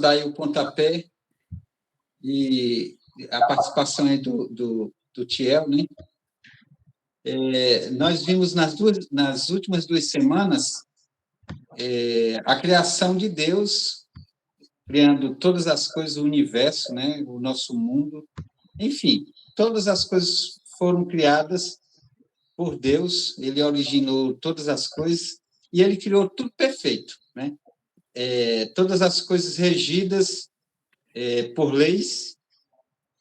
dar aí o pontapé e a participação aí do Thiel, né? Nós vimos nas últimas 2 semanas a criação de Deus, criando todas as coisas do universo, né? O nosso mundo, enfim, todas as coisas foram criadas por Deus, ele originou todas as coisas e ele criou tudo perfeito, né? Todas as coisas regidas por leis,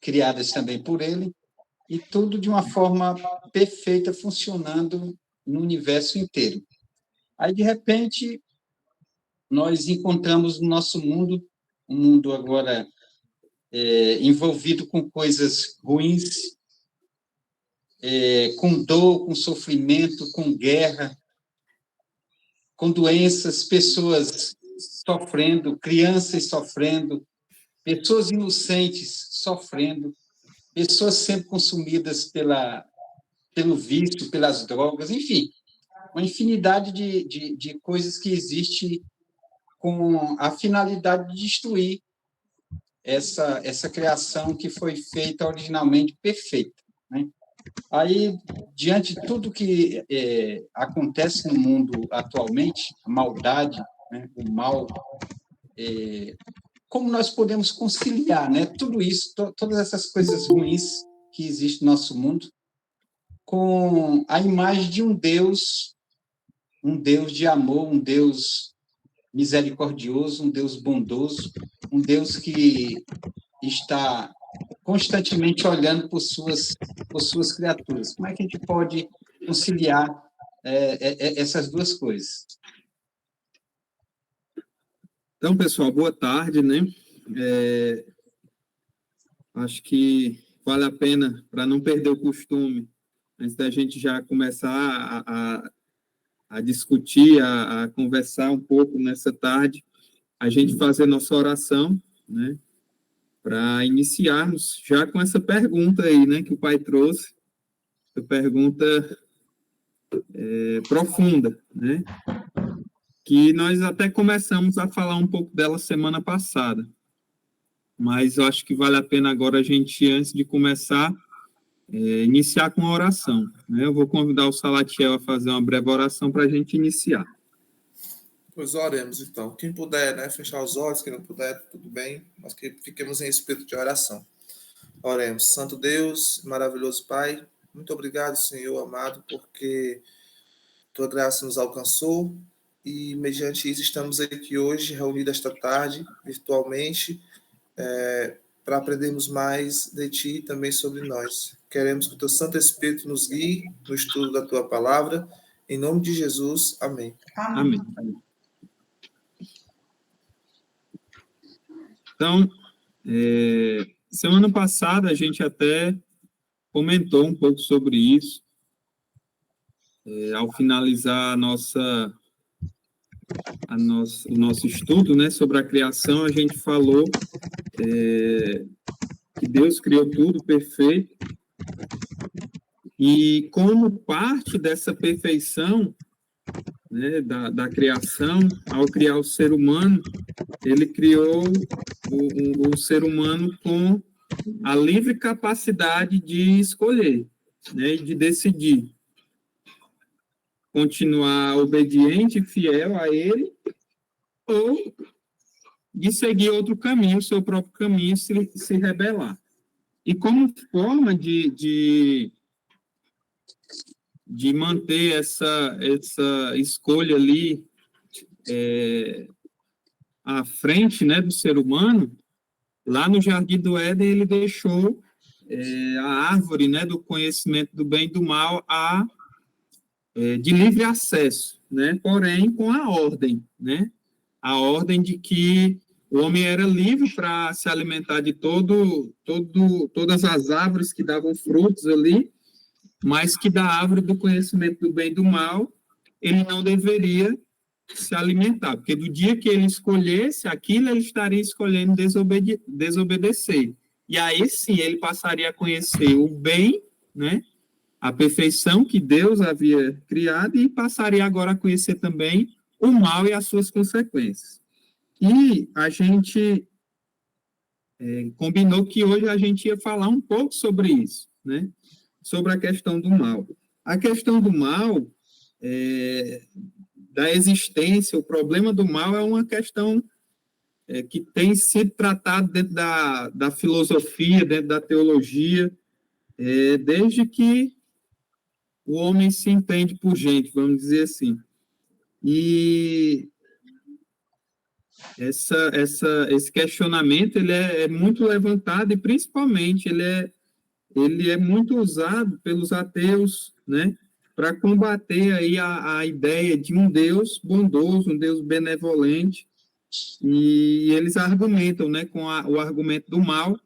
criadas também por ele, e tudo de uma forma perfeita, funcionando no universo inteiro. Aí, de repente, nós encontramos no nosso mundo, um mundo agora envolvido com coisas ruins, com dor, com sofrimento, com guerra, com doenças, pessoas sofrendo, crianças sofrendo, pessoas inocentes sofrendo, pessoas sempre consumidas pelo vício, pelas drogas, enfim, uma infinidade de coisas que existe com a finalidade de destruir essa criação que foi feita originalmente perfeita, né? Aí, diante de tudo que acontece no mundo atualmente, a maldade, né, o mal, como nós podemos conciliar, né, tudo isso, todas essas coisas ruins que existem no nosso mundo, com a imagem de um Deus de amor, um Deus misericordioso, um Deus bondoso, um Deus que está constantemente olhando por suas criaturas. Como é que a gente pode conciliar essas duas coisas? Então, pessoal, boa tarde, né? Acho que vale a pena, para não perder o costume, antes da gente já começar a discutir, a conversar um pouco nessa tarde, a gente fazer nossa oração, né? Para iniciarmos já com essa pergunta aí, né? Que o pai trouxe, essa pergunta profunda, né? Que nós até começamos a falar um pouco dela semana passada, mas eu acho que vale a pena agora a gente, antes de começar, iniciar com a oração, né? Eu vou convidar o Salatiel a fazer uma breve oração para a gente iniciar. Pois oremos, então. Quem puder, né, fechar os olhos, quem não puder, tudo bem, mas que fiquemos em espírito de oração. Oremos. Santo Deus, maravilhoso Pai, muito obrigado, Senhor amado, porque Tua graça nos alcançou e, mediante isso, estamos aqui hoje, reunidos esta tarde, virtualmente, para aprendermos mais de Ti e também sobre nós. Queremos que o Teu Santo Espírito nos guie no estudo da Tua Palavra. Em nome de Jesus, amém. Amém. Então, semana passada a gente até comentou um pouco sobre isso. Ao finalizar o nosso estudo, né, sobre a criação, a gente falou que Deus criou tudo perfeito e como parte dessa perfeição, né, da criação, ao criar o ser humano, ele criou o ser humano com a livre capacidade de escolher, né, e de decidir continuar obediente e fiel a ele ou de seguir outro caminho, o seu próprio caminho, se rebelar. E como forma de manter essa escolha ali à frente, né, do ser humano, lá no Jardim do Éden ele deixou a árvore, né, do conhecimento do bem e do mal de livre acesso, né, porém com a ordem, né, a ordem de que o homem era livre para se alimentar de todas as árvores que davam frutos ali, mas que da árvore do conhecimento do bem e do mal, ele não deveria se alimentar, porque do dia que ele escolhesse aquilo, ele estaria escolhendo desobedecer. E aí sim, ele passaria a conhecer o bem, né, a perfeição que Deus havia criado, e passaria agora a conhecer também o mal e as suas consequências. E a gente combinou que hoje a gente ia falar um pouco sobre isso, né? Sobre a questão do mal. A questão do mal, da existência, o problema do mal é uma questão que tem sido tratada dentro da filosofia, dentro da teologia, desde que o homem se entende por gente, vamos dizer assim. E esse questionamento ele é muito levantado e, principalmente, ele é muito usado pelos ateus, né, para combater aí a ideia de um Deus bondoso, um Deus benevolente, e eles argumentam, né, com o argumento do mal,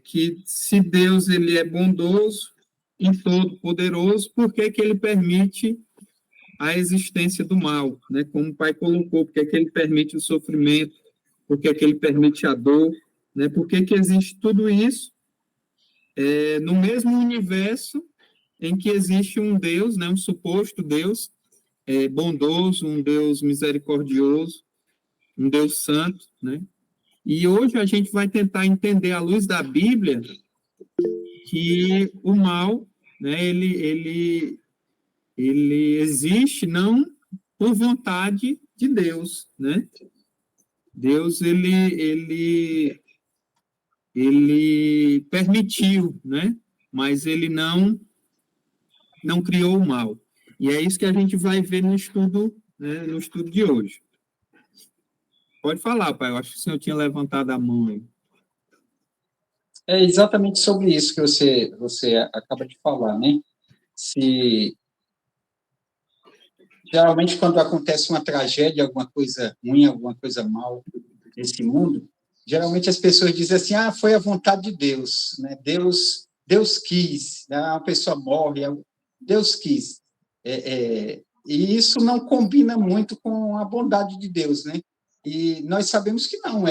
que se Deus ele é bondoso e todo-poderoso, por que ele permite a existência do mal, né? Como o pai colocou, por que ele permite o sofrimento, por que ele permite a dor, né? Por que existe tudo isso no mesmo universo em que existe um Deus, né? Um suposto Deus bondoso, um Deus misericordioso, um Deus santo, né? E hoje a gente vai tentar entender à luz da Bíblia que o mal, né? Ele existe não por vontade de Deus, né? Deus, ele permitiu, né? Mas ele não criou o mal. E é isso que a gente vai ver no estudo, né? No estudo de hoje. Pode falar, pai. Eu acho que o senhor tinha levantado a mão aí. É exatamente sobre isso que você acaba de falar, né? Geralmente, quando acontece uma tragédia, alguma coisa ruim, alguma coisa mal nesse mundo, geralmente as pessoas dizem assim, foi a vontade de Deus, né? Deus quis, né? Uma pessoa morre, Deus quis. E isso não combina muito com a bondade de Deus, né? E nós sabemos que não,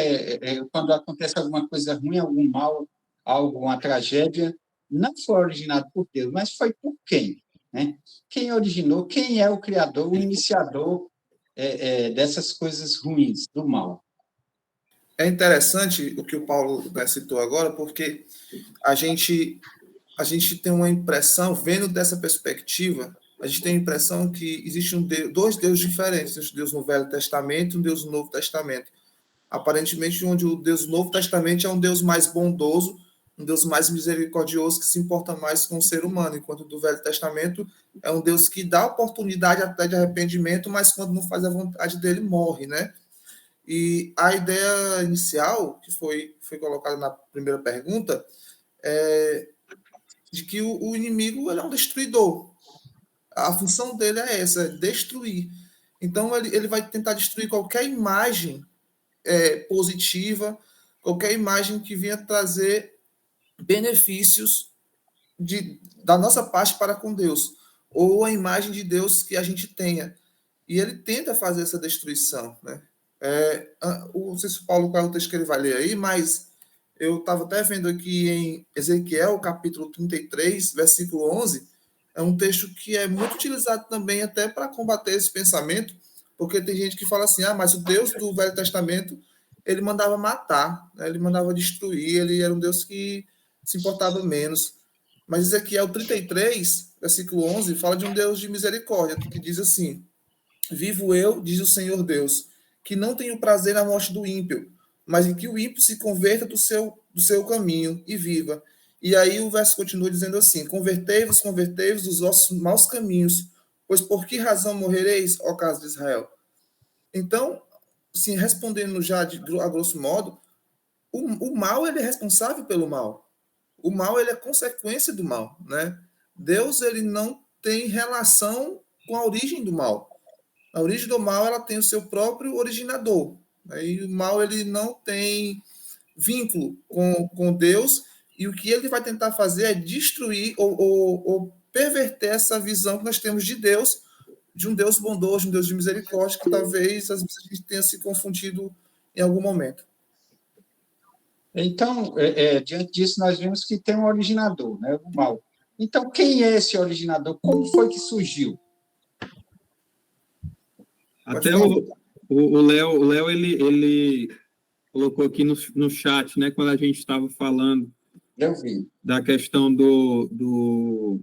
quando acontece alguma coisa ruim, algum mal, alguma tragédia, não foi originado por Deus, mas foi por quem? Né? Quem originou, quem é o criador, o iniciador dessas coisas ruins, do mal. É interessante o que o Paulo citou agora, porque a gente tem uma impressão, vendo dessa perspectiva, a gente tem a impressão que existe dois deuses diferentes, um Deus no Velho Testamento e um Deus no Novo Testamento. Aparentemente, onde o Deus do Novo Testamento é um Deus mais bondoso, um Deus mais misericordioso, que se importa mais com o ser humano, enquanto do Velho Testamento é um Deus que dá oportunidade até de arrependimento, mas quando não faz a vontade dele, morre, né? E a ideia inicial, que foi colocada na primeira pergunta, é de que o inimigo ele é um destruidor. A função dele é essa, é destruir. Então, ele vai tentar destruir qualquer imagem positiva, qualquer imagem que venha trazer benefícios da nossa parte para com Deus, ou a imagem de Deus que a gente tenha. E ele tenta fazer essa destruição, né? Não sei se o Paulo qual é o texto que ele vai ler aí, mas eu estava até vendo aqui em Ezequiel, capítulo 33, versículo 11, é um texto que é muito utilizado também até para combater esse pensamento, porque tem gente que fala assim, mas o Deus do Velho Testamento, ele mandava matar, né? Ele mandava destruir, ele era um Deus que se importava menos. Mas Ezequiel 33, versículo 11, fala de um Deus de misericórdia, que diz assim, vivo eu, diz o Senhor Deus, que não tenho prazer na morte do ímpio, mas em que o ímpio se converta do seu caminho e viva. E aí o verso continua dizendo assim, convertei-vos dos vossos maus caminhos, pois por que razão morrereis, ó casa de Israel? Então, assim, respondendo já a grosso modo, o mal ele é responsável pelo mal. O mal ele é consequência do mal, né? Deus ele não tem relação com a origem do mal. A origem do mal ela tem o seu próprio originador. Né? E o mal ele não tem vínculo com Deus, e o que ele vai tentar fazer é destruir ou perverter essa visão que nós temos de Deus, de um Deus bondoso, de um Deus de misericórdia, que talvez às vezes a gente tenha se confundido em algum momento. Então, diante disso, nós vimos que tem um originador, né, o mal. Então, quem é esse originador? Como foi que surgiu? Até o Léo, ele colocou aqui no chat, né, quando a gente estava falando Eu vi. da questão do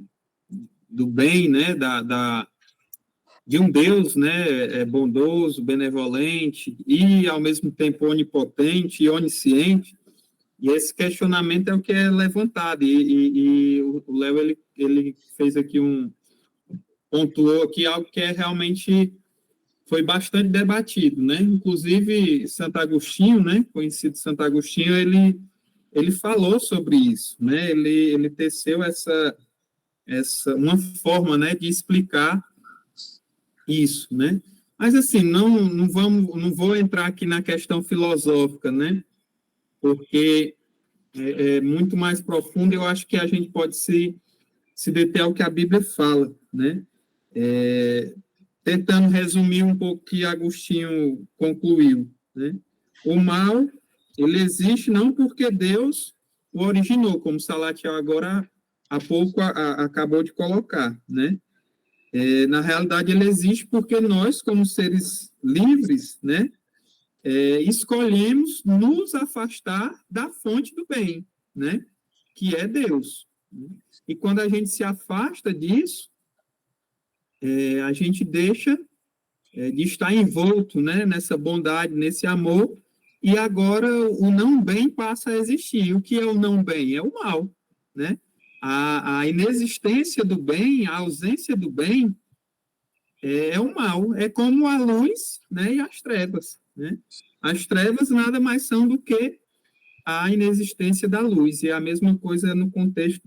bem, né, de um Deus, né, bondoso, benevolente e, ao mesmo tempo, onipotente e onisciente. E esse questionamento é o que é levantado. E o Léo, ele fez aqui pontuou aqui algo que realmente foi bastante debatido, né? Inclusive, Santo Agostinho, né, conhecido Santo Agostinho, ele falou sobre isso, né? Ele teceu uma forma, né, de explicar isso, né? Mas, assim, não vou entrar aqui na questão filosófica, né? Porque é muito mais profundo, eu acho que a gente pode se deter ao que a Bíblia fala, né? Tentando resumir um pouco o que Agostinho concluiu, né? O mal, ele existe não porque Deus o originou, como Salatiel agora há pouco acabou de colocar, né? Na realidade, ele existe porque nós, como seres livres, né, escolhemos nos afastar da fonte do bem, né, que é Deus. E quando a gente se afasta disso, a gente deixa de estar envolto, né, nessa bondade, nesse amor, e agora o não bem passa a existir. O que é o não bem? É o mal, né? A inexistência do bem, a ausência do bem é o mal. É como a luz, né, e as trevas, né? As trevas nada mais são do que a inexistência da luz, e é a mesma coisa no contexto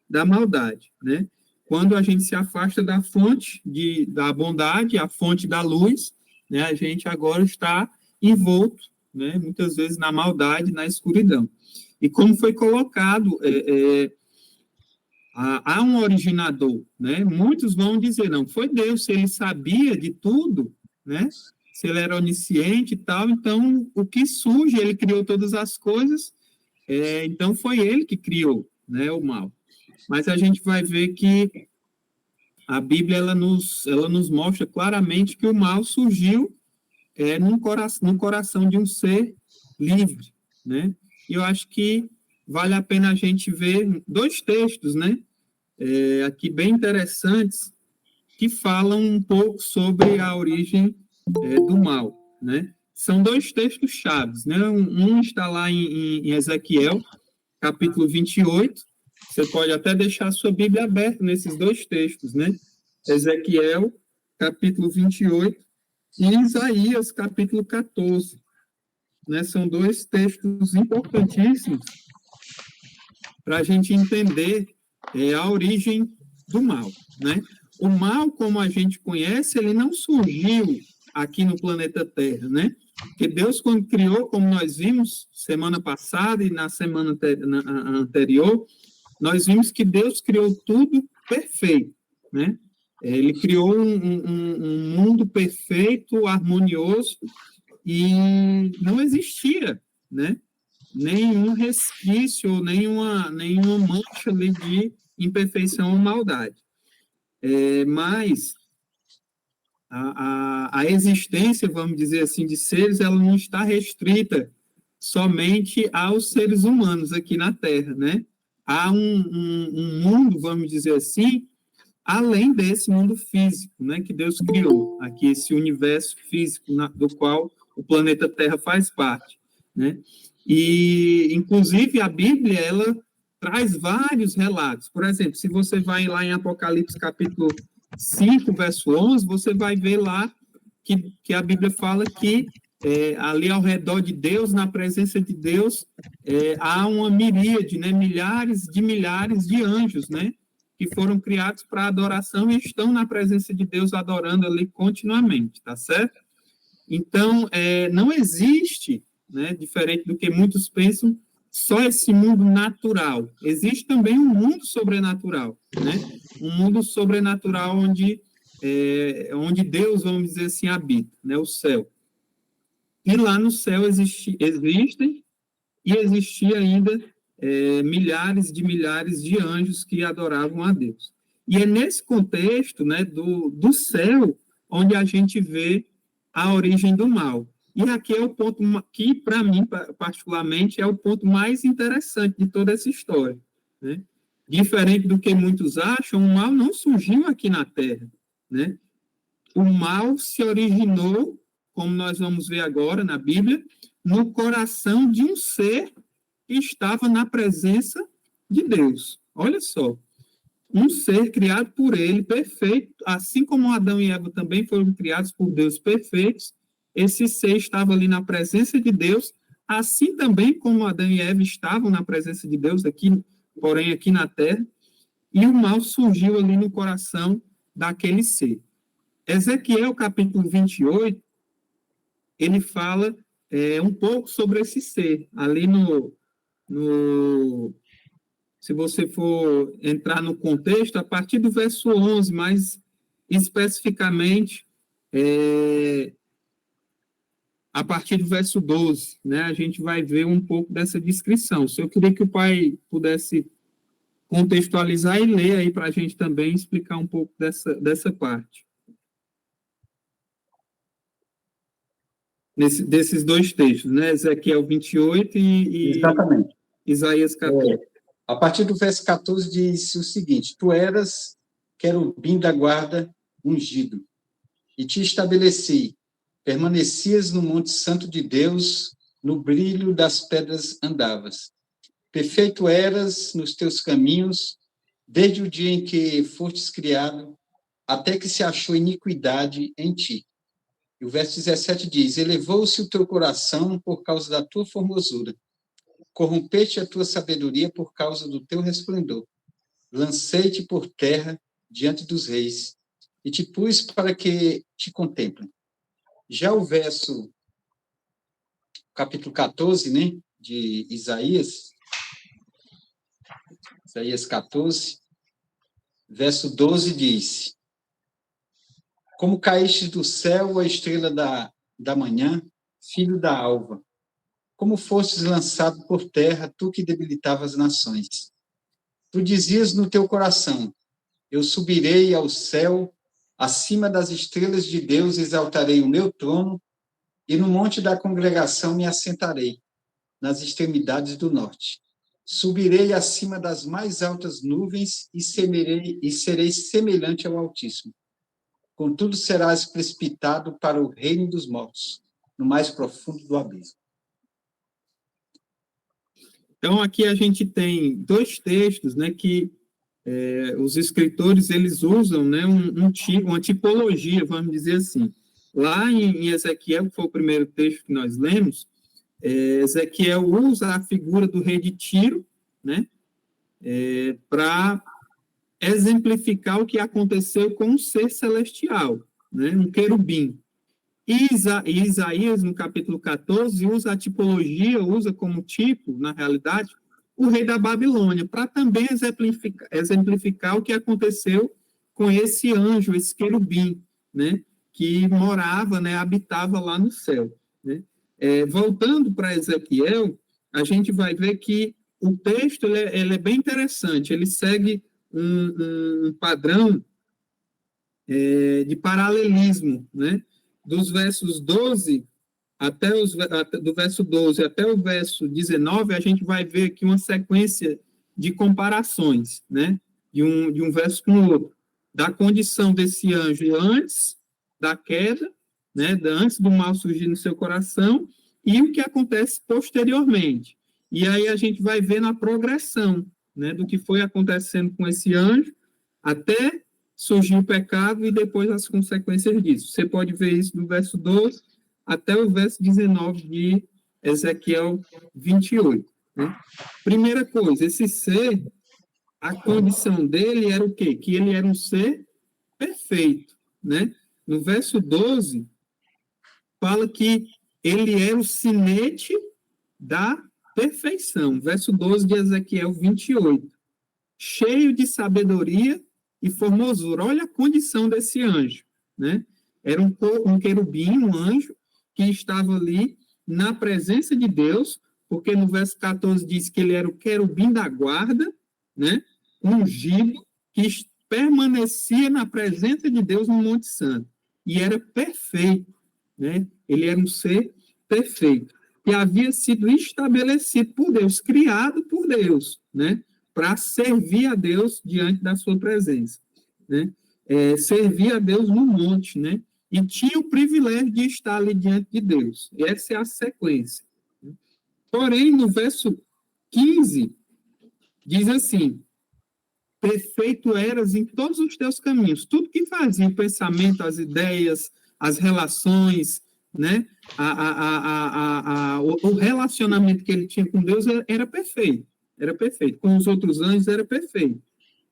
da maldade, né? Quando a gente se afasta da fonte da bondade, a fonte da luz, né, a gente agora está envolto, né, muitas vezes na maldade, na escuridão. E como foi colocado, há um originador, né? Muitos vão dizer, não, foi Deus, se ele sabia de tudo, né? Se ele era onisciente e tal, então o que surge, ele criou todas as coisas, então foi ele que criou, né, o mal. Mas a gente vai ver que a Bíblia ela nos mostra claramente que o mal surgiu no coração de um ser livre, né? E eu acho que vale a pena a gente ver dois textos, né, aqui bem interessantes, que falam um pouco sobre a origem do mal, né? São dois textos chaves, né? Um está lá em Ezequiel, capítulo 28. Você pode até deixar a sua Bíblia aberta nesses dois textos, né? Ezequiel, capítulo 28, e Isaías, capítulo 14. Né? São dois textos importantíssimos para a gente entender a origem do mal, né? O mal, como a gente conhece, ele não surgiu aqui no planeta Terra, né? Porque Deus, quando criou, como nós vimos semana passada e na semana anterior, nós vimos que Deus criou tudo perfeito, né? Ele criou um mundo perfeito, harmonioso, e não existia, né, nenhum resquício, nenhuma mancha ali de imperfeição ou maldade. Mas a existência, vamos dizer assim, de seres, ela não está restrita somente aos seres humanos aqui na Terra, né? Há um mundo, vamos dizer assim, além desse mundo físico, né, que Deus criou, aqui esse universo físico do qual o planeta Terra faz parte, né? E, inclusive, a Bíblia, ela traz vários relatos. Por exemplo, se você vai lá em Apocalipse, capítulo 5, verso 11, você vai ver lá que a Bíblia fala que ali ao redor de Deus, na presença de Deus, há uma miríade, né, milhares de anjos, né, que foram criados para adoração e estão na presença de Deus adorando ali continuamente, tá certo? Então, não existe, né, diferente do que muitos pensam, só esse mundo natural. Existe também um mundo sobrenatural, né? Um mundo sobrenatural onde Deus, vamos dizer assim, habita, né, o céu. E lá no céu existem e existia ainda milhares de anjos que adoravam a Deus. E é nesse contexto, né, do céu onde a gente vê a origem do mal. E aqui é o ponto que, para mim, particularmente, é o ponto mais interessante de toda essa história, né? Diferente do que muitos acham, o mal não surgiu aqui na Terra, né? O mal se originou, como nós vamos ver agora na Bíblia, no coração de um ser que estava na presença de Deus. Olha só, um ser criado por ele, perfeito, assim como Adão e Eva também foram criados por Deus perfeitos, esse ser estava ali na presença de Deus, assim também como Adão e Eva estavam na presença de Deus, porém aqui na Terra, e o mal surgiu ali no coração daquele ser. Ezequiel, capítulo 28, ele fala um pouco sobre esse ser. Ali se você for entrar no contexto, a partir do verso 11, mais especificamente, a partir do verso 12, né, a gente vai ver um pouco dessa descrição. Eu queria que o pai pudesse contextualizar e ler aí para a gente também explicar um pouco dessa parte. Desses dois textos, né? Ezequiel 28 e Exatamente. Isaías 14. A partir do verso 14 diz o seguinte: Tu eras querubim da guarda ungido, e te estabeleci, permanecias no monte santo de Deus, no brilho das pedras andavas. Perfeito eras nos teus caminhos, desde o dia em que fostes criado, até que se achou iniquidade em ti. E o verso 17 diz: Elevou-se o teu coração por causa da tua formosura. Corrompeste a tua sabedoria por causa do teu resplendor. Lancei-te por terra diante dos reis e te pus para que te contemplem. Já o verso, capítulo 14, né, de Isaías 14, verso 12 diz: Como caíste do céu a estrela da manhã, filho da alva, como fostes lançado por terra, tu que debilitavas as nações. Tu dizias no teu coração: Eu subirei ao céu, acima das estrelas de Deus exaltarei o meu trono, e no monte da congregação me assentarei, nas extremidades do norte. Subirei acima das mais altas nuvens e serei semelhante ao Altíssimo. Contudo, serás precipitado para o reino dos mortos, no mais profundo do abismo. Então, aqui a gente tem dois textos, né, que os escritores eles usam, né, uma tipologia, vamos dizer assim. Lá em Ezequiel, que foi o primeiro texto que nós lemos, Ezequiel usa a figura do rei de Tiro, né, para exemplificar o que aconteceu com um ser celestial, né, um querubim. E Isaías, no capítulo 14, usa a tipologia, usa como tipo, na realidade, o rei da Babilônia, para também exemplificar o que aconteceu com esse anjo, esse querubim, né, que morava, né, habitava lá no céu. Né? Voltando para Ezequiel, a gente vai ver que o texto ele é bem interessante, ele segue um padrão de paralelismo, né? Dos versos 12 do verso 12 até o verso 19, a gente vai ver aqui uma sequência de comparações, né? De um verso com o outro, da condição desse anjo antes da queda, né? Antes do mal surgir no seu coração, e o que acontece posteriormente. E aí a gente vai ver na progressão, né? Do que foi acontecendo com esse anjo, até surgiu o pecado e depois as consequências disso. Você pode ver isso do verso 12 até o verso 19 de Ezequiel 28. Né? Primeira coisa, esse ser, a condição dele era o quê? Que ele era um ser perfeito. Né? No verso 12, fala que ele era o sinete da perfeição. Verso 12 de Ezequiel 28. Cheio de sabedoria e formosura. Olha a condição desse anjo, né? Era um querubim, um anjo, que estava ali na presença de Deus, porque no verso 14 diz que ele era o querubim da guarda, né? Ungido, que permanecia na presença de Deus no Monte Santo. E era perfeito, né? Ele era um ser perfeito, que havia sido estabelecido por Deus, criado por Deus, né? Para servir a Deus diante da sua presença, né? Servir a Deus no monte, né? E tinha o privilégio de estar ali diante de Deus. E essa é a sequência. Porém, no verso 15, diz assim: perfeito eras em todos os teus caminhos. Tudo que fazia, o pensamento, as ideias, as relações, né? O relacionamento que ele tinha com Deus era perfeito. Era perfeito. Com os outros anjos era perfeito.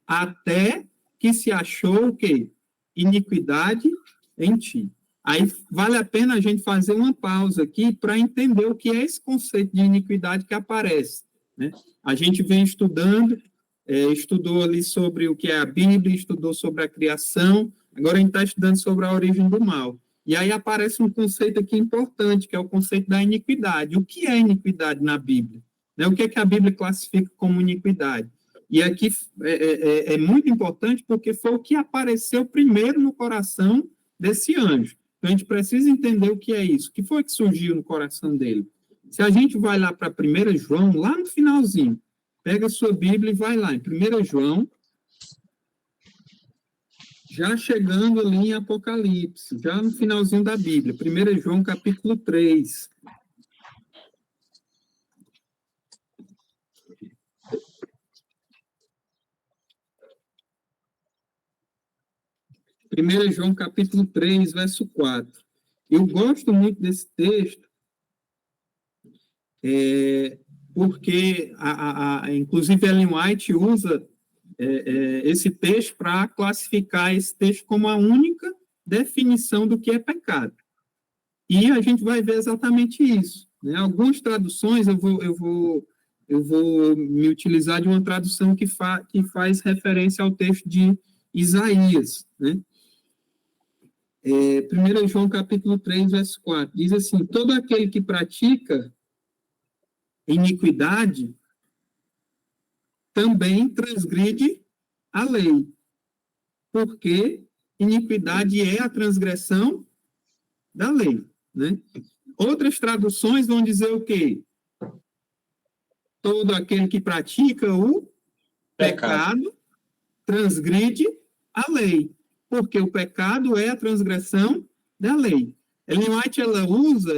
Até que se achou o quê? Iniquidade em ti. Aí vale a pena a gente fazer uma pausa aqui para entender o que é esse conceito de iniquidade que aparece, né? A gente vem estudando, estudou ali sobre o que é a Bíblia, estudou sobre a criação, agora a gente está estudando sobre a origem do mal. E aí aparece um conceito aqui importante, que é o conceito da iniquidade. O que é iniquidade na Bíblia? Né? O que é que a Bíblia classifica como iniquidade? E aqui é muito importante porque foi o que apareceu primeiro no coração desse anjo. Então, a gente precisa entender o que é isso. O que foi que surgiu no coração dele? Se a gente vai lá para 1 João, lá no finalzinho, pega a sua Bíblia e vai lá, em 1 João, já chegando ali em Apocalipse, já no finalzinho da Bíblia, 1 João, capítulo 3. 1 João, capítulo 3, verso 4. Eu gosto muito desse texto, porque, inclusive, Ellen White usa esse texto para classificar esse texto como a única definição do que é pecado. E a gente vai ver exatamente isso, né? Algumas traduções, eu vou me utilizar de uma tradução que faz referência ao texto de Isaías, né? 1 João capítulo 3, verso 4, diz assim: todo aquele que pratica iniquidade também transgride a lei, porque iniquidade é a transgressão da lei, né? Outras traduções vão dizer o quê? Todo aquele que pratica o pecado transgride a lei, porque o pecado é a transgressão da lei. Ellen White, ela usa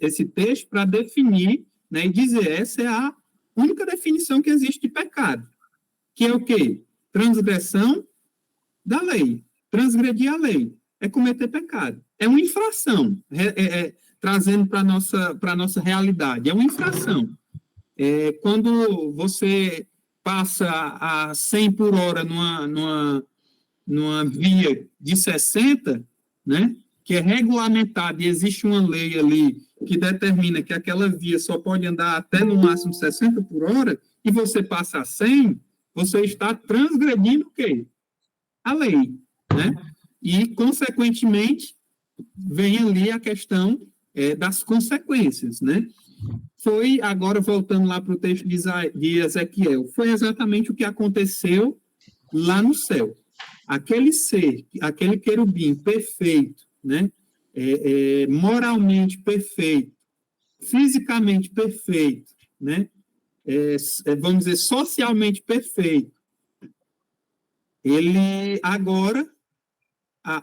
esse texto para definir, né, e dizer, essa é a única definição que existe de pecado, que é o quê? Transgressão da lei. Transgredir a lei é cometer pecado. É uma infração, trazendo para a nossa realidade, é uma infração. Quando você passa a 100 por hora numa via de 60, né, que é regulamentada, e existe uma lei ali que determina que aquela via só pode andar até no máximo 60 por hora, e você passa a 100, você está transgredindo o quê? A lei, né? E, consequentemente, vem ali a questão das consequências, né? Foi, agora voltando lá para o texto de Ezequiel, foi exatamente o que aconteceu lá no céu. Aquele ser, aquele querubim perfeito, né? Moralmente perfeito, fisicamente perfeito, né? Vamos dizer, socialmente perfeito. Ele agora,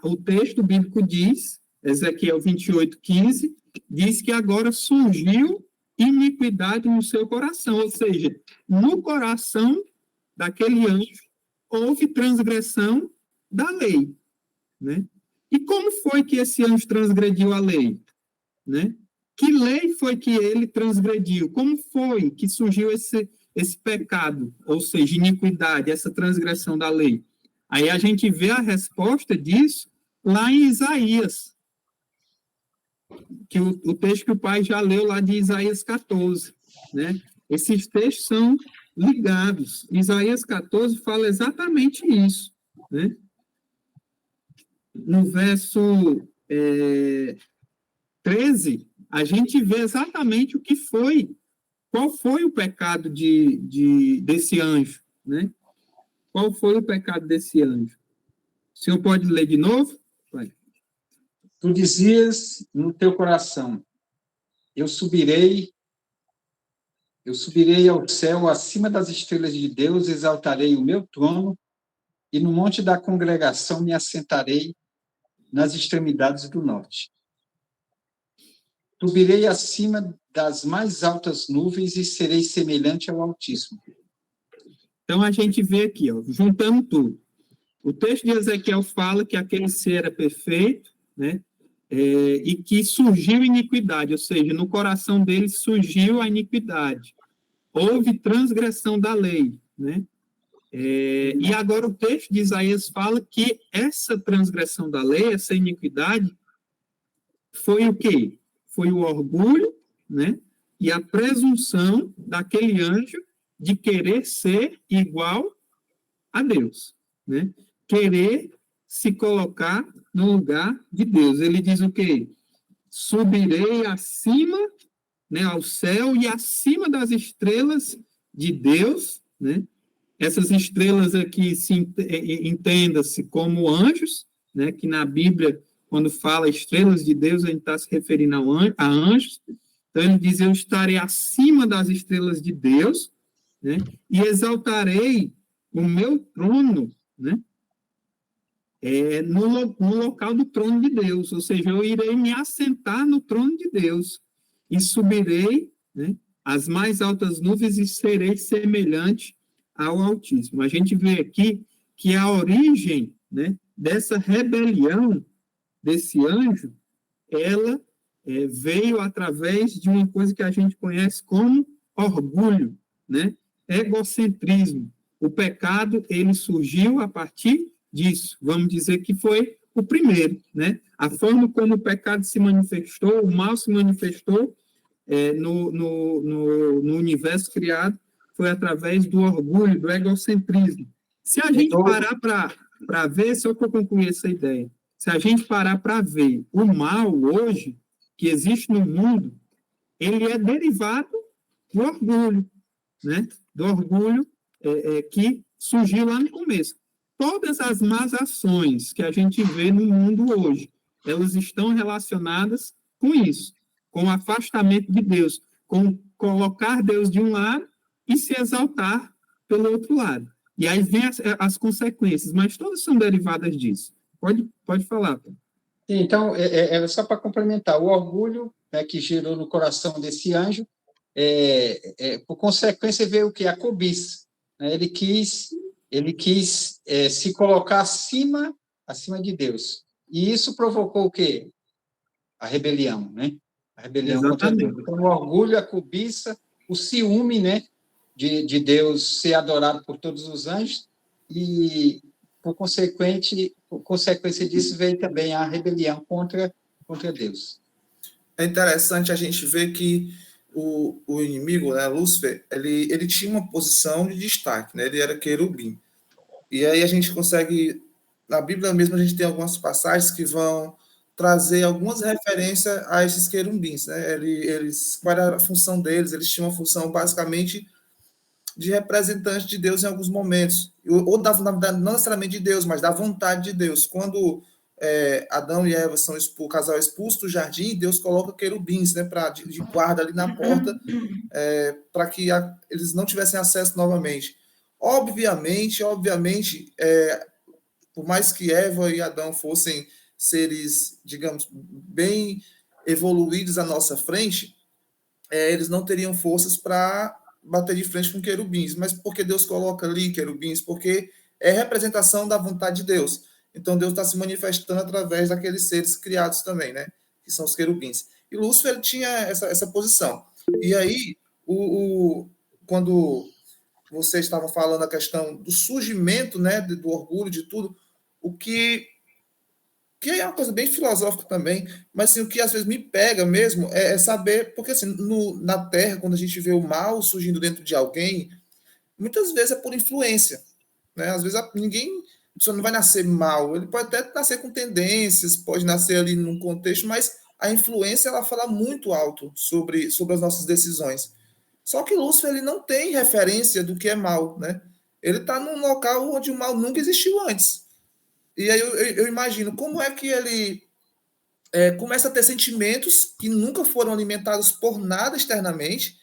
o texto bíblico diz, Ezequiel 28:15, diz que agora surgiu iniquidade no seu coração, ou seja, no coração daquele anjo houve transgressão da lei, né? E como foi que esse anjo transgrediu a lei, né? Que lei foi que ele transgrediu? Como foi que surgiu esse pecado, ou seja, iniquidade, essa transgressão da lei? Aí a gente vê a resposta disso lá em Isaías, que o texto que o pai já leu lá de Isaías 14, né? Esses textos são ligados. Isaías 14 fala exatamente isso, né? No verso 13, a gente vê exatamente o que foi, qual foi o pecado desse anjo, né? Qual foi o pecado desse anjo? O senhor pode ler de novo? Vai. Tu dizias no teu coração, eu subirei ao céu, acima das estrelas de Deus, exaltarei o meu trono, e no monte da congregação me assentarei nas extremidades do norte. Subirei acima das mais altas nuvens e serei semelhante ao Altíssimo. Então, a gente vê aqui, ó, juntando tudo. O texto de Ezequiel fala que aquele ser era perfeito, né? E que surgiu iniquidade, ou seja, no coração dele surgiu a iniquidade. Houve transgressão da lei, né? E agora o texto de Isaías fala que essa transgressão da lei, essa iniquidade, foi o quê? Foi o orgulho, né? E a presunção daquele anjo de querer ser igual a Deus, né? Querer se colocar no lugar de Deus. Ele diz o quê? Subirei acima, né, ao céu e acima das estrelas de Deus, né? Essas estrelas aqui entenda-se como anjos, né? Que na Bíblia, quando fala estrelas de Deus, a gente está se referindo a anjos. Então, ele diz, eu estarei acima das estrelas de Deus, né? E exaltarei o meu trono, né? No local do trono de Deus, ou seja, eu irei me assentar no trono de Deus e subirei, né, as mais altas nuvens e serei semelhante ao Altíssimo. A gente vê aqui que a origem, né, dessa rebelião desse anjo, ela veio através de uma coisa que a gente conhece como orgulho, né, egocentrismo. O pecado, ele surgiu a partir disso. Vamos dizer que foi o primeiro, né? A forma como o pecado se manifestou, o mal se manifestou no universo criado, foi através do orgulho, do egocentrismo. Se a gente parar para ver, só para eu concluir essa ideia, se a gente parar para ver o mal hoje que existe no mundo, ele é derivado do orgulho, né? Do orgulho que surgiu lá no começo. Todas as más ações que a gente vê no mundo hoje, elas estão relacionadas com isso, com o afastamento de Deus, com colocar Deus de um lado e se exaltar pelo outro lado. E aí vem as consequências, mas todas são derivadas disso. Pode falar, Tom. Então, só para complementar, o orgulho, né, que gerou no coração desse anjo, por consequência, veio o quê? A cobiça. Né? Ele quis se colocar acima de Deus. E isso provocou o quê? A rebelião, né? A rebelião contra Deus. Então, o orgulho, a cobiça, o ciúme, né, de Deus ser adorado por todos os anjos, e, por consequência disso, veio também a rebelião contra Deus. É interessante a gente ver que o inimigo, né, Lúcifer, ele tinha uma posição de destaque, né? Ele era querubim. E aí a gente consegue, na Bíblia mesmo, a gente tem algumas passagens que vão trazer algumas referências a esses querubins, né? Qual era a função deles? Eles tinham uma função basicamente de representante de Deus em alguns momentos, ou não necessariamente de Deus, mas da vontade de Deus. Quando Adão e Eva são o casal expulso do jardim, Deus coloca querubins, né, de guarda ali na porta, para que eles não tivessem acesso novamente. Obviamente, por mais que Eva e Adão fossem seres, digamos, bem evoluídos à nossa frente, eles não teriam forças para bater de frente com querubins. Mas por que Deus coloca ali querubins? Porque é representação da vontade de Deus. Então Deus está se manifestando através daqueles seres criados também, né? Que são os querubins. E Lúcifer ele tinha essa posição. E aí, quando você estava falando a questão do surgimento, né, do orgulho, de tudo, o que é uma coisa bem filosófica também, mas assim, o que às vezes me pega mesmo é saber, porque assim, na Terra, quando a gente vê o mal surgindo dentro de alguém, muitas vezes é por influência, né? Às vezes ninguém só não vai nascer mal, ele pode até nascer com tendências, pode nascer ali num contexto, mas a influência ela fala muito alto sobre as nossas decisões. Só que Lúcifer ele não tem referência do que é mal, né? Ele está num local onde o mal nunca existiu antes. E aí eu imagino como é que ele começa a ter sentimentos que nunca foram alimentados por nada externamente.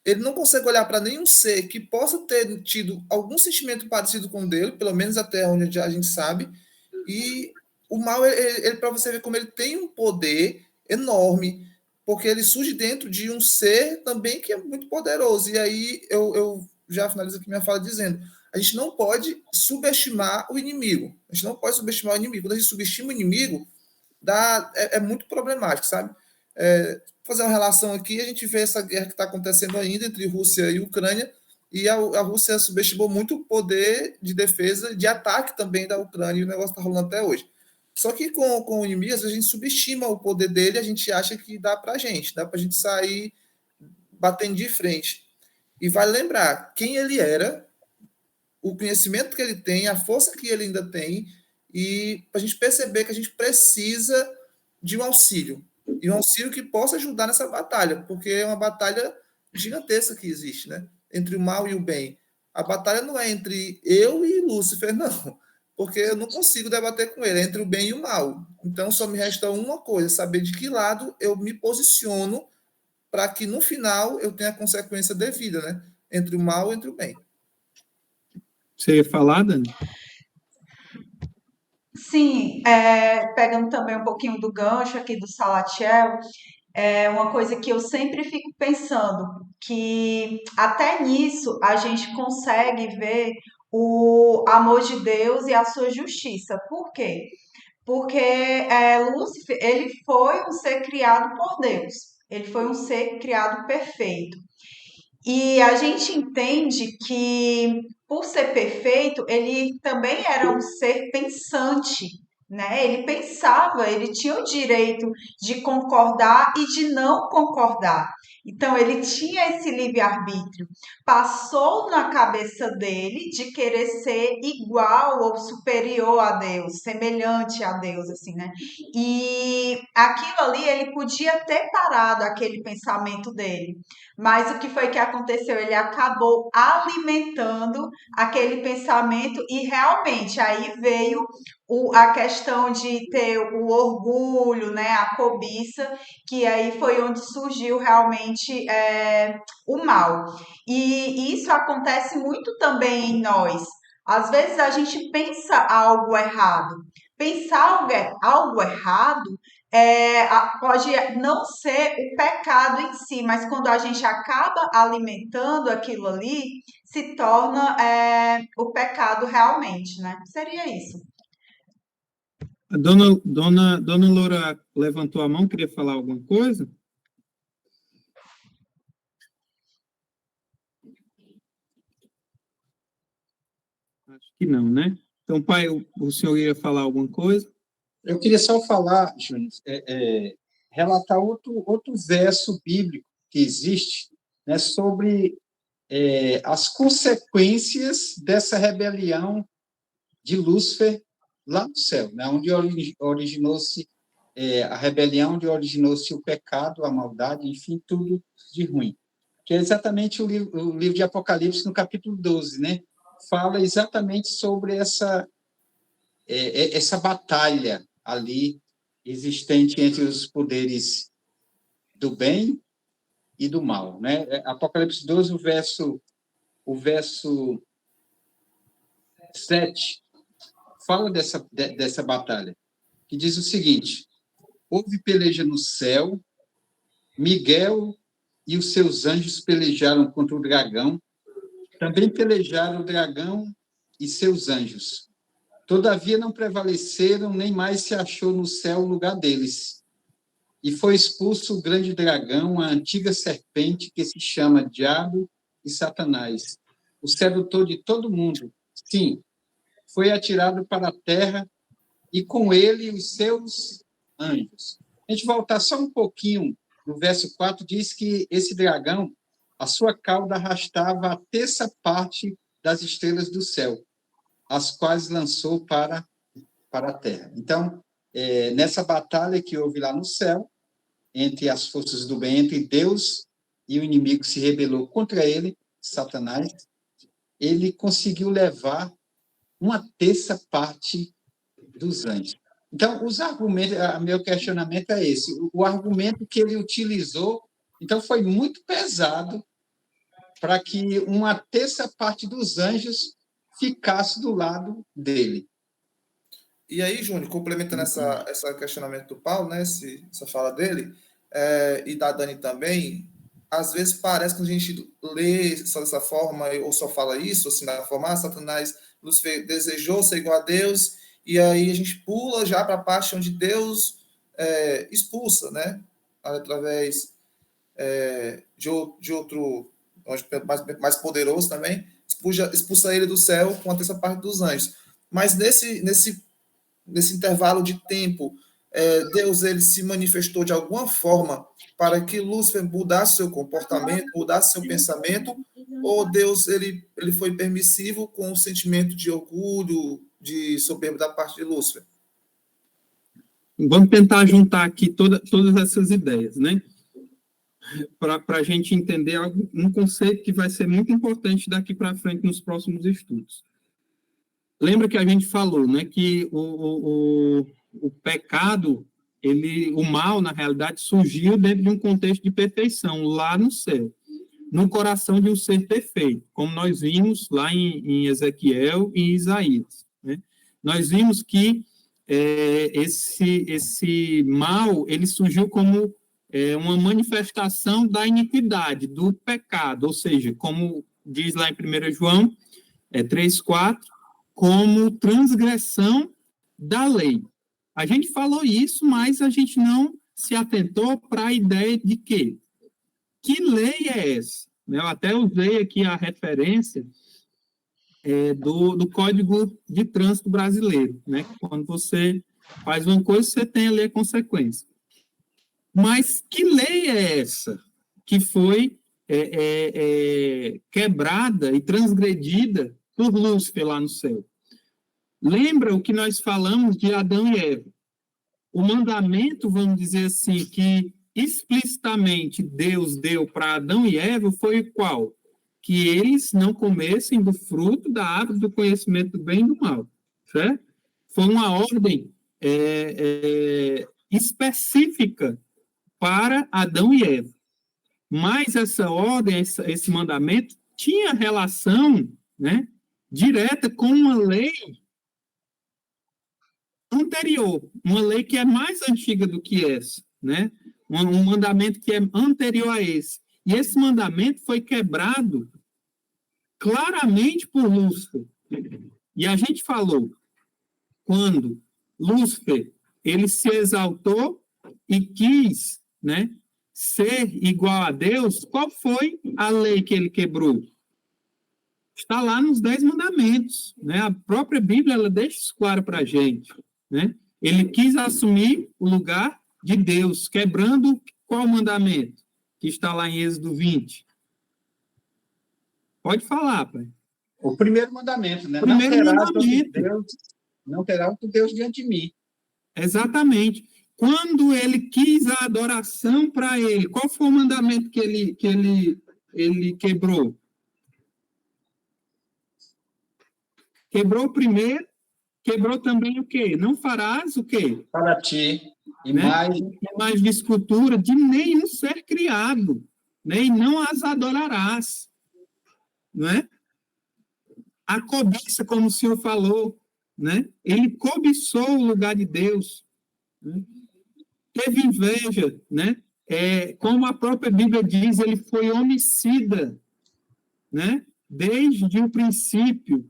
Ele não consegue olhar para nenhum ser que possa ter tido algum sentimento parecido com o dele, pelo menos até onde a gente sabe. E o mal, ele para você ver como ele tem um poder enorme, porque ele surge dentro de um ser também que é muito poderoso. E aí eu já finalizo aqui minha fala dizendo: a gente não pode subestimar o inimigo. A gente não pode subestimar o inimigo. Quando a gente subestima o inimigo, é muito problemático, sabe? Fazer uma relação aqui, a gente vê essa guerra que está acontecendo ainda entre Rússia e Ucrânia, e a Rússia subestimou muito o poder de defesa, de ataque também da Ucrânia, e o negócio está rolando até hoje. Só que com o inimigo, a gente subestima o poder dele, a gente acha que dá para a gente sair batendo de frente. E vale lembrar quem ele era, o conhecimento que ele tem, a força que ele ainda tem, e para a gente perceber que a gente precisa de um auxílio. E um auxílio que possa ajudar nessa batalha, porque é uma batalha gigantesca que existe, né? Entre o mal e o bem. A batalha não é entre eu e Lúcifer, não. Porque eu não consigo debater com ele, é entre o bem e o mal. Então só me resta uma coisa, saber de que lado eu me posiciono para que no final eu tenha a consequência devida, né? Entre o mal e entre o bem. Você ia falar, Dani? Sim, pegando também um pouquinho do gancho aqui do Salatiel, é uma coisa que eu sempre fico pensando, que até nisso a gente consegue ver o amor de Deus e a sua justiça. Por quê? Porque Lúcifer, ele foi um ser criado por Deus. Ele foi um ser criado perfeito. E a gente entende que, por ser perfeito, ele também era um ser pensante, né? Ele pensava, ele tinha o direito de concordar e de não concordar. Então, ele tinha esse livre-arbítrio. Passou na cabeça dele de querer ser igual ou superior a Deus, semelhante a Deus, assim, né? E aquilo ali, ele podia ter parado aquele pensamento dele. Mas o que foi que aconteceu? Ele acabou alimentando aquele pensamento e realmente aí veio a questão de ter o orgulho, né, a cobiça, que aí foi onde surgiu realmente o mal. E isso acontece muito também em nós. Às vezes a gente pensa algo errado. Pensar algo errado pode não ser o pecado em si, mas quando a gente acaba alimentando aquilo ali, se torna o pecado realmente, né? Seria isso. A dona Loura levantou a mão, queria falar alguma coisa? Acho que não, né? Então, pai, o senhor ia falar alguma coisa? Eu queria só falar, Júnior, relatar outro verso bíblico que existe, né, sobre as consequências dessa rebelião de Lúcifer lá no céu, né, onde originou-se a rebelião, onde originou-se o pecado, a maldade, enfim, tudo de ruim. Que é exatamente o livro de Apocalipse, no capítulo 12, né? Fala exatamente sobre essa batalha ali existente entre os poderes do bem e do mal, né? Apocalipse 12, o verso 7, fala dessa batalha, que diz o seguinte: houve peleja no céu, Miguel e os seus anjos pelejaram contra o dragão, também pelejaram o dragão e seus anjos. Todavia não prevaleceram, nem mais se achou no céu o lugar deles. E foi expulso o grande dragão, a antiga serpente, que se chama Diabo e Satanás, o sedutor de todo mundo. Sim, foi atirado para a terra, e com ele os seus anjos. A gente voltar só um pouquinho, no verso 4, diz que esse dragão, a sua cauda arrastava a terça parte das estrelas do céu, as quais lançou para a terra. Então, nessa batalha que houve lá no céu, entre as forças do bem, entre Deus e o inimigo que se rebelou contra ele, Satanás, ele conseguiu levar uma terça parte dos anjos. Então, os argumentos, meu questionamento é esse, o argumento que ele utilizou, então, foi muito pesado para que uma terça parte dos anjos ficasse do lado dele. E aí, Júnior, complementando esse questionamento do Paulo, né, essa fala dele, e da Dani também, às vezes parece que a gente lê só dessa forma, ou só fala isso, assim, da forma, Satanás desejou ser igual a Deus, e aí a gente pula já para a parte onde Deus expulsa, né, através de outro mais poderoso também, expulsa ele do céu com a terça parte dos anjos. Mas nesse intervalo de tempo, Deus ele se manifestou de alguma forma para que Lúcifer mudasse seu comportamento, mudasse seu pensamento, ou Deus ele foi permissivo com o sentimento de orgulho, de soberba da parte de Lúcifer? Vamos tentar juntar aqui todas essas ideias, né? Para a gente entender um conceito que vai ser muito importante daqui para frente nos próximos estudos. Lembra que a gente falou, né, que o pecado, o mal, na realidade, surgiu dentro de um contexto de perfeição, lá no céu, no coração de um ser perfeito, como nós vimos lá em Ezequiel e Isaías, né? Nós vimos que esse mal, ele surgiu como uma manifestação da iniquidade, do pecado, ou seja, como diz lá em 1 João 3,4, como transgressão da lei. A gente falou isso, mas a gente não se atentou para a ideia de que lei é essa? Eu até usei aqui a referência do Código de Trânsito Brasileiro, né? Quando você faz uma coisa, você tem ali a consequência. Mas que lei é essa que foi quebrada e transgredida por Lúcifer lá no céu? Lembra o que nós falamos de Adão e Eva? O mandamento, vamos dizer assim, que explicitamente Deus deu para Adão e Eva foi qual? Que eles não comessem do fruto da árvore do conhecimento do bem e do mal, certo? Foi uma ordem específica para Adão e Eva. Mas essa ordem, esse mandamento, tinha relação, né, direta com uma lei anterior, uma lei que é mais antiga do que essa, né? Um mandamento que é anterior a esse. E esse mandamento foi quebrado claramente por Lúcifer. E a gente falou, quando Lúcifer, ele se exaltou e quis, né, ser igual a Deus, qual foi a lei que ele quebrou? Está lá nos 10 mandamentos, né? A própria Bíblia, ela deixa isso claro para a gente, né? Ele quis assumir o lugar de Deus, quebrando qual mandamento? Que está lá em Êxodo 20. Pode falar, pai. O primeiro mandamento, né? Não terá outro Deus diante de mim. Exatamente. Quando ele quis a adoração para ele, qual foi o mandamento que ele quebrou? Quebrou o primeiro, quebrou também o quê? Não farás o quê? Para ti, imagem de escultura de nenhum ser criado, né? E não as adorarás, não é? A cobiça, como o senhor falou, né? Ele cobiçou o lugar de Deus, né? Teve inveja, né? Como a própria Bíblia diz, ele foi homicida, né? Desde o princípio.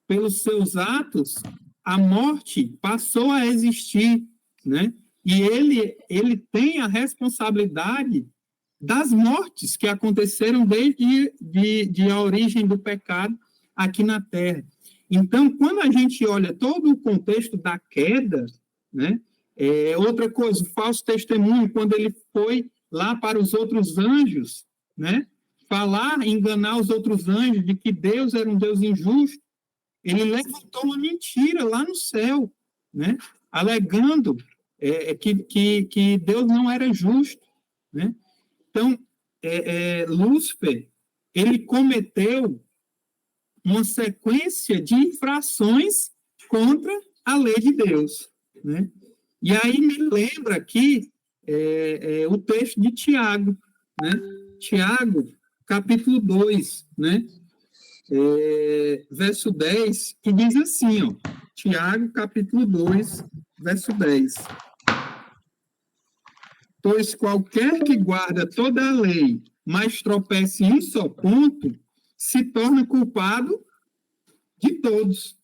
Pelos seus atos, a morte passou a existir, né? E ele tem a responsabilidade das mortes que aconteceram desde a origem do pecado aqui na Terra. Então, quando a gente olha todo o contexto da queda, né? Outra coisa, o falso testemunho, quando ele foi lá para os outros anjos, né? Enganar os outros anjos de que Deus era um Deus injusto, ele levantou uma mentira lá no céu, né? Alegando que Deus não era justo, né? Então, Lúcifer, ele cometeu uma sequência de infrações contra a lei de Deus, né? E aí me lembra aqui o texto de Tiago, né? Tiago, capítulo 2, né? Verso 10, que diz assim, ó, Tiago, capítulo 2, verso 10. Pois qualquer que guarda toda a lei, mas tropece em um só ponto, se torna culpado de todos.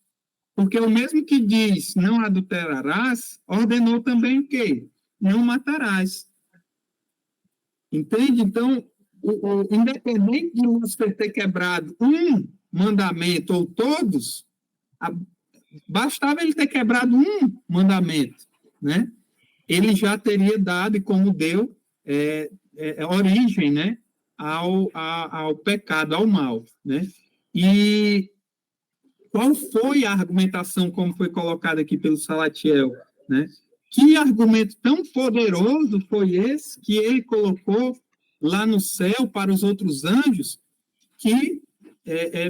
Porque o mesmo que diz, não adulterarás, ordenou também o quê? Não matarás. Entende? Então, independente de Lúcifer ter quebrado um mandamento ou todos, bastava ele ter quebrado um mandamento, né? Ele já teria dado, e como deu, origem, né, ao pecado, ao mal, né? E qual foi a argumentação, como foi colocada aqui pelo Salatiel, né? Que argumento tão poderoso foi esse que ele colocou lá no céu para os outros anjos, que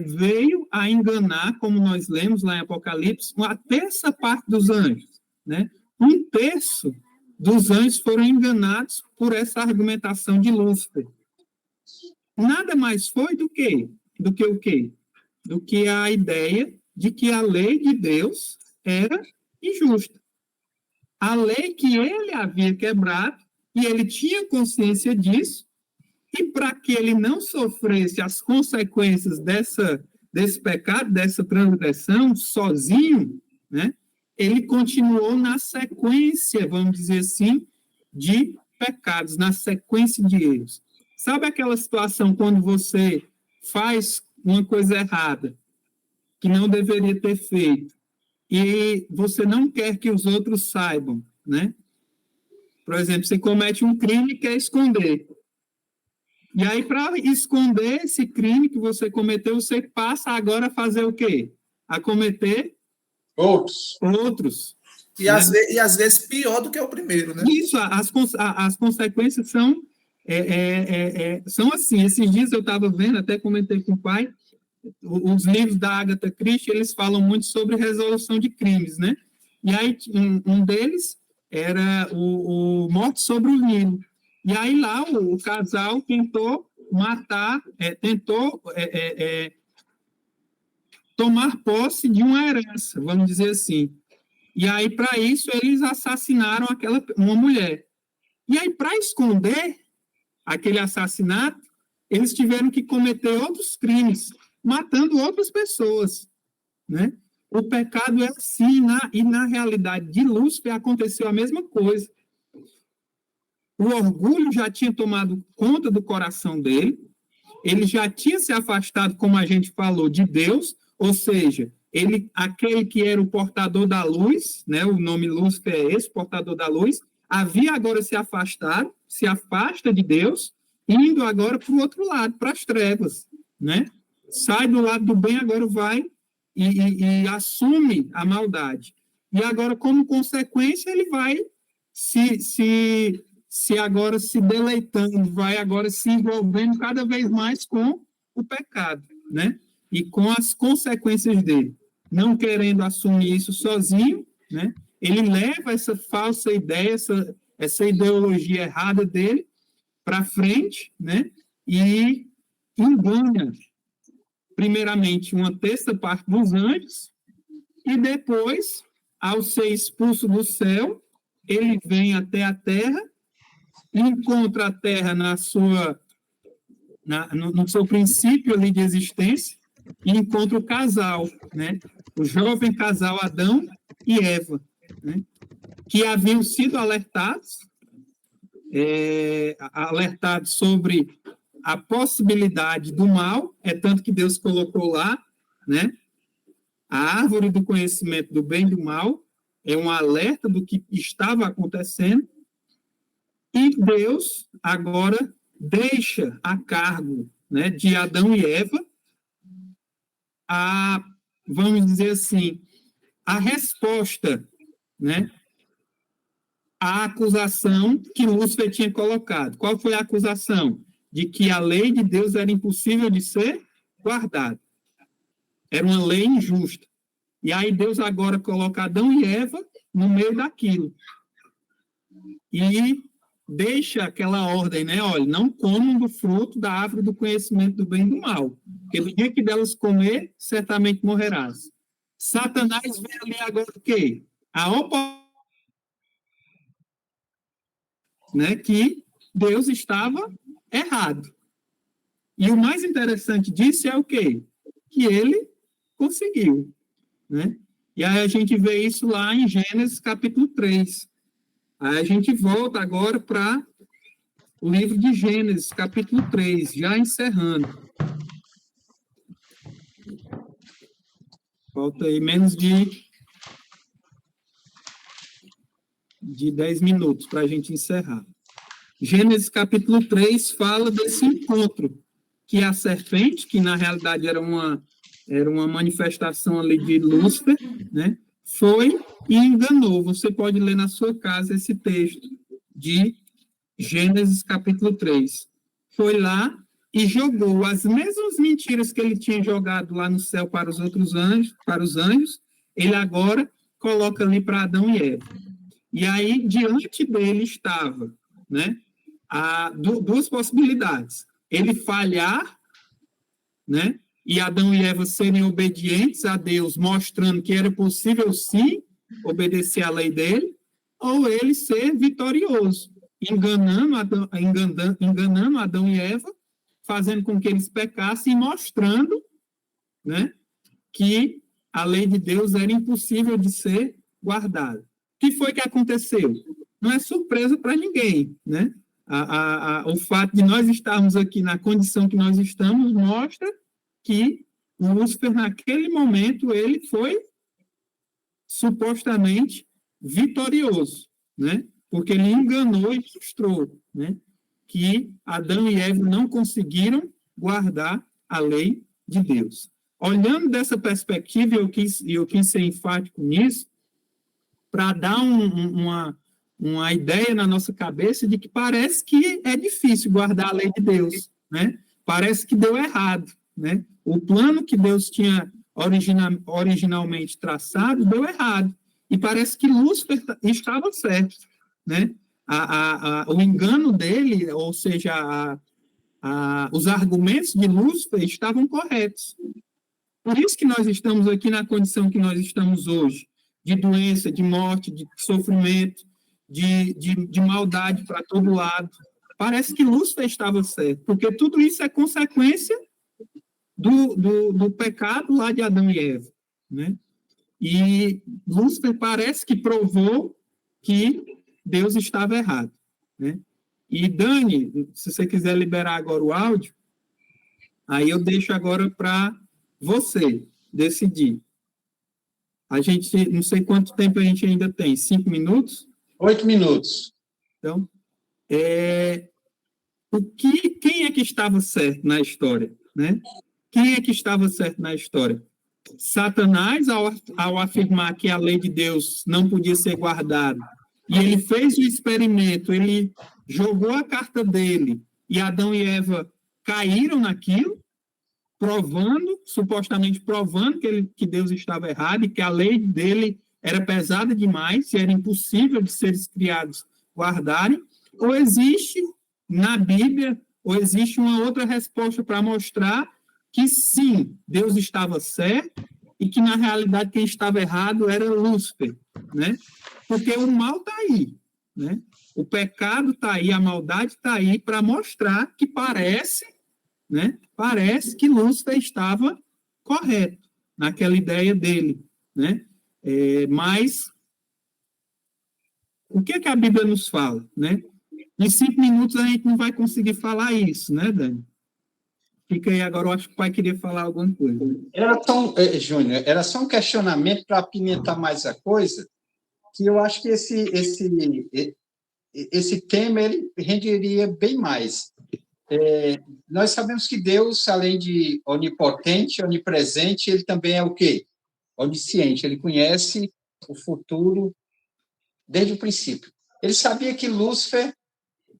veio a enganar, como nós lemos lá em Apocalipse, uma terça parte dos anjos, né? Um terço dos anjos foram enganados por essa argumentação de Lúcifer. Nada mais foi do que o quê? Do que a ideia de que a lei de Deus era injusta. A lei que ele havia quebrado, e ele tinha consciência disso, e para que ele não sofresse as consequências desse pecado, dessa transgressão, sozinho, né, ele continuou na sequência, vamos dizer assim, de pecados, na sequência de erros. Sabe aquela situação quando você faz uma coisa errada, que não deveria ter feito, e você não quer que os outros saibam, né? Por exemplo, você comete um crime e quer esconder. E aí, para esconder esse crime que você cometeu, você passa agora a fazer o quê? A cometer outros. E, né? às vezes pior do que o primeiro, né? Isso, as consequências são assim. Esses dias eu estava vendo, até comentei com o pai, os livros da Agatha Christie, eles falam muito sobre resolução de crimes, né? E aí, um deles era o Morte sobre o Nilo. E aí lá o casal tentou matar, tomar posse de uma herança, vamos dizer assim. E aí, para isso, eles assassinaram uma mulher. E aí, para esconder aquele assassinato, eles tiveram que cometer outros crimes, matando outras pessoas, né? O pecado é assim, e na realidade de Lúcifer aconteceu a mesma coisa. O orgulho já tinha tomado conta do coração dele, ele já tinha se afastado, como a gente falou, de Deus, ou seja, aquele que era o portador da luz, né? O nome Lúcifer é esse, portador da luz, havia agora se afastado, se afasta de Deus, indo agora para o outro lado, para as trevas, né? Sai do lado do bem, agora vai e assume a maldade. E agora, como consequência, ele vai se agora se deleitando, vai agora se envolvendo cada vez mais com o pecado, né? E com as consequências dele. Não querendo assumir isso sozinho, né? Ele leva essa falsa ideia, essa ideologia errada dele para frente, né? E engana, primeiramente, uma terça parte dos anjos, e depois, ao ser expulso do céu, ele vem até a terra, encontra a terra no seu princípio ali de existência, e encontra o casal, né? O jovem casal Adão e Eva, né? Que haviam sido alertados sobre a possibilidade do mal, tanto que Deus colocou lá, né? A árvore do conhecimento do bem e do mal é um alerta do que estava acontecendo, e Deus agora deixa a cargo, né, de Adão e Eva vamos dizer assim, a resposta, né, à acusação que Lúcifer tinha colocado. Qual foi a acusação? De que a lei de Deus era impossível de ser guardada. Era uma lei injusta. E aí Deus agora coloca Adão e Eva no meio daquilo. E deixa aquela ordem, né? Olha, não comam do fruto da árvore do conhecimento do bem e do mal, porque no dia que delas comer, certamente morrerás. Satanás vê ali agora o quê? A oportunidade, né, que Deus estava errado. E o mais interessante disso é o quê? Que ele conseguiu, né? E aí a gente vê isso lá em Gênesis capítulo 3. Aí a gente volta agora para o livro de Gênesis, capítulo 3, já encerrando. Falta aí menos de 10 minutos para a gente encerrar. Gênesis capítulo 3 fala desse encontro, que a serpente, que na realidade era uma manifestação ali de Lúcifer, né, foi e enganou. Você pode ler na sua casa esse texto de Gênesis capítulo 3. Foi lá e jogou as mesmas mentiras que ele tinha jogado lá no céu para os outros anjos, ele agora coloca ali para Adão e Eva. E aí, diante dele estava, né, duas possibilidades. Ele falhar, né, e Adão e Eva serem obedientes a Deus, mostrando que era possível, sim, obedecer à lei dele, ou ele ser vitorioso, enganando Adão e Eva, fazendo com que eles pecassem e mostrando, né, que a lei de Deus era impossível de ser guardada. O que foi que aconteceu? Não é surpresa para ninguém, né? O fato de nós estarmos aqui na condição que nós estamos mostra que Lúcifer, naquele momento, ele foi supostamente vitorioso, né? Porque ele enganou e mostrou, né, que Adão e Eva não conseguiram guardar a lei de Deus. Olhando dessa perspectiva, eu quis ser enfático nisso, para dar uma ideia na nossa cabeça de que parece que é difícil guardar a lei de Deus, né? Parece que deu errado, né? O plano que Deus tinha originalmente traçado deu errado. E parece que Lúcifer estava certo, né? O engano dele, ou seja, os argumentos de Lúcifer estavam corretos. Por isso que nós estamos aqui na condição que nós estamos hoje, de doença, de morte, de sofrimento, de maldade para todo lado. Parece que Lúcifer estava certo, porque tudo isso é consequência do pecado lá de Adão e Eva, né? E Lúcifer parece que provou que Deus estava errado, né? E Dani, se você quiser liberar agora o áudio, aí eu deixo agora para você decidir. A gente, não sei quanto tempo a gente ainda tem, 5 minutos? 8 minutos. Então, quem é que estava certo na história, né? Quem é que estava certo na história? Satanás, ao afirmar que a lei de Deus não podia ser guardada, e ele fez o experimento, ele jogou a carta dele, e Adão e Eva caíram naquilo, supostamente provando que Deus estava errado e que a lei dele era pesada demais e era impossível de seres criados guardarem, ou existe na Bíblia, ou existe uma outra resposta para mostrar que sim, Deus estava certo e que na realidade quem estava errado era Lúcifer, né? Porque o mal está aí, né? O pecado está aí, a maldade está aí para mostrar que parece, né? Parece que Lúcifer estava correto naquela ideia dele, né? Mas o que é que a Bíblia nos fala, né? Em 5 minutos a gente não vai conseguir falar isso, né, Dani? Fica aí agora, eu acho que o pai queria falar alguma coisa. Júnior, era só um questionamento para apimentar mais a coisa, que eu acho que esse tema ele renderia bem mais. Nós sabemos que Deus, além de onipotente, onipresente, ele também é o quê? Onisciente, ele conhece o futuro desde o princípio. Ele sabia que Lúcifer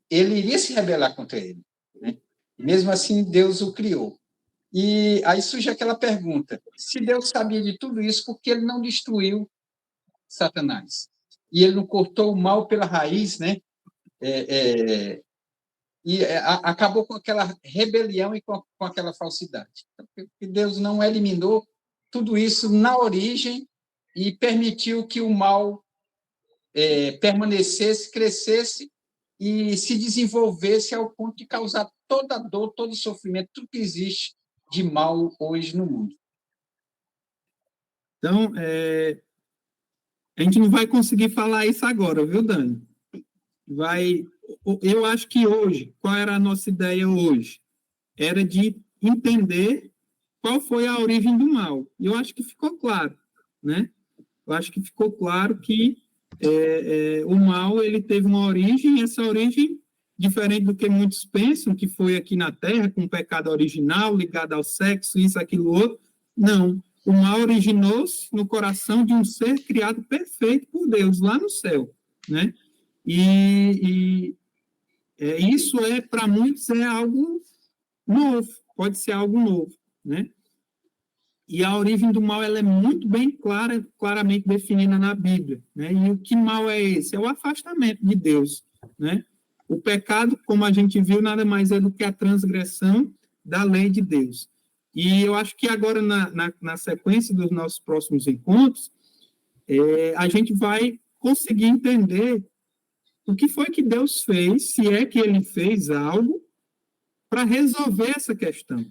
ele iria se rebelar contra ele, né? Mesmo assim, Deus o criou. E aí surge aquela pergunta, se Deus sabia de tudo isso, por que ele não destruiu Satanás? e ele não cortou o mal pela raiz, né? Acabou com aquela rebelião e com aquela falsidade. Porque Deus não eliminou tudo isso na origem e permitiu que o mal permanecesse, crescesse e se desenvolvesse ao ponto de causar toda a dor, todo o sofrimento, tudo que existe de mal hoje no mundo. Então, a gente não vai conseguir falar isso agora, viu, Dani? Eu acho que hoje, qual era a nossa ideia hoje? Era de entender qual foi a origem do mal. E eu acho que ficou claro, né? Eu acho que ficou claro que o mal ele teve uma origem, e essa origem, diferente do que muitos pensam, que foi aqui na Terra, com o pecado original, ligado ao sexo, isso, aquilo, outro. Não. O mal originou-se no coração de um ser criado perfeito por Deus, lá no céu, né? Isso para muitos, é algo novo, pode ser algo novo, né? E a origem do mal ela é muito bem claramente definida na Bíblia, né? E o que mal é esse? É o afastamento de Deus, né? O pecado, como a gente viu, nada mais é do que a transgressão da lei de Deus. E eu acho que agora, na sequência dos nossos próximos encontros, a gente vai conseguir entender o que foi que Deus fez, se é que ele fez algo para resolver essa questão.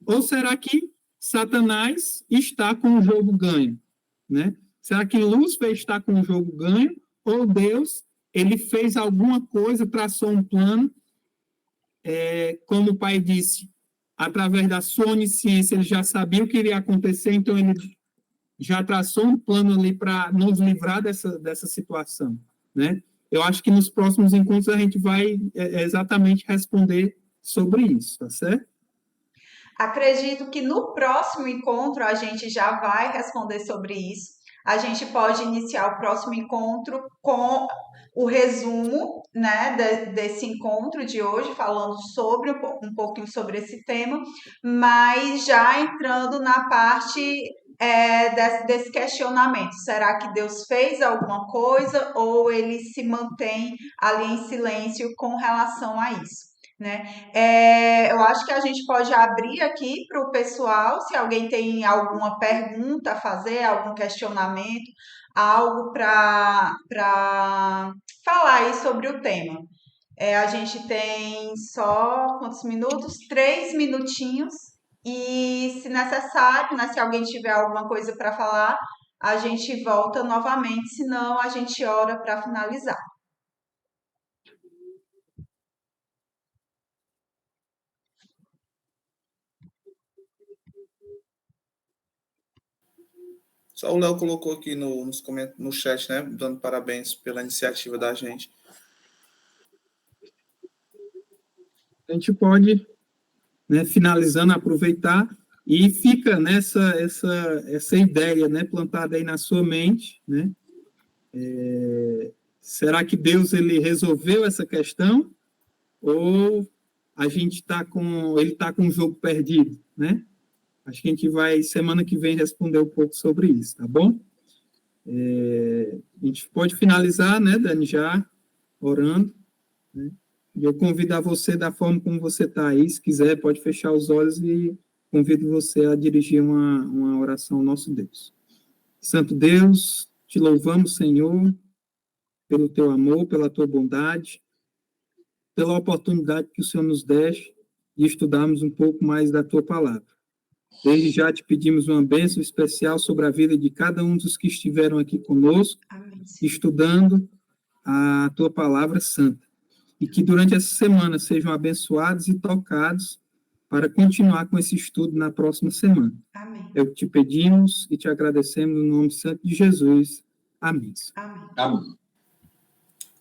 Ou será que Satanás está com o jogo ganho, né? Será que Lúcifer está com o jogo ganho? Ou Deus, ele fez alguma coisa, traçou um plano, como o pai disse, através da sua onisciência, ele já sabia o que iria acontecer, então ele já traçou um plano ali para nos livrar dessa situação, né? Eu acho que nos próximos encontros a gente vai exatamente responder sobre isso, tá certo? Acredito que no próximo encontro a gente já vai responder sobre isso. A gente pode iniciar o próximo encontro com o resumo, né, desse encontro de hoje, falando sobre um pouquinho sobre esse tema, mas já entrando na parte desse questionamento. Será que Deus fez alguma coisa ou ele se mantém ali em silêncio com relação a isso? Né? Eu acho que a gente pode abrir aqui para o pessoal, se alguém tem alguma pergunta a fazer, algum questionamento, algo para falar aí sobre o tema. A gente tem só quantos minutos? 3 minutinhos. E, se necessário, né, se alguém tiver alguma coisa para falar, a gente volta novamente, senão a gente ora para finalizar. Só o Léo colocou aqui no chat, né? Dando parabéns pela iniciativa da gente. A gente pode, né, finalizando, aproveitar e fica nessa essa ideia, né, plantada aí na sua mente, né? Será que Deus ele resolveu essa questão ou ele está com o jogo perdido, né? Acho que a gente vai, semana que vem, responder um pouco sobre isso, tá bom? A gente pode finalizar, né, Dani, já orando, né? E eu convido a você, da forma como você está aí, se quiser, pode fechar os olhos e convido você a dirigir uma oração ao nosso Deus. Santo Deus, te louvamos, Senhor, pelo teu amor, pela tua bondade, pela oportunidade que o Senhor nos deixa de estudarmos um pouco mais da tua palavra. Desde já te pedimos uma bênção especial sobre a vida de cada um dos que estiveram aqui conosco, Amém. estudando a tua palavra santa. E que durante essa semana sejam abençoados e tocados para continuar com esse estudo na próxima semana. Amém. É o que te pedimos e te agradecemos no nome santo de Jesus. Amém. Amém. Amém.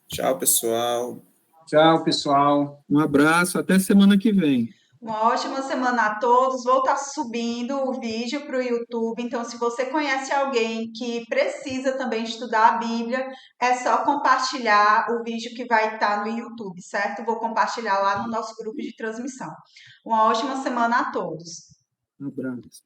Tchau, pessoal. Tchau, pessoal. Um abraço, até semana que vem. Uma ótima semana a todos. Vou estar subindo o vídeo para o YouTube. Então, se você conhece alguém que precisa também estudar a Bíblia, é só compartilhar o vídeo que vai estar no YouTube, certo? Vou compartilhar lá no nosso grupo de transmissão. Uma ótima semana a todos. Um abraço.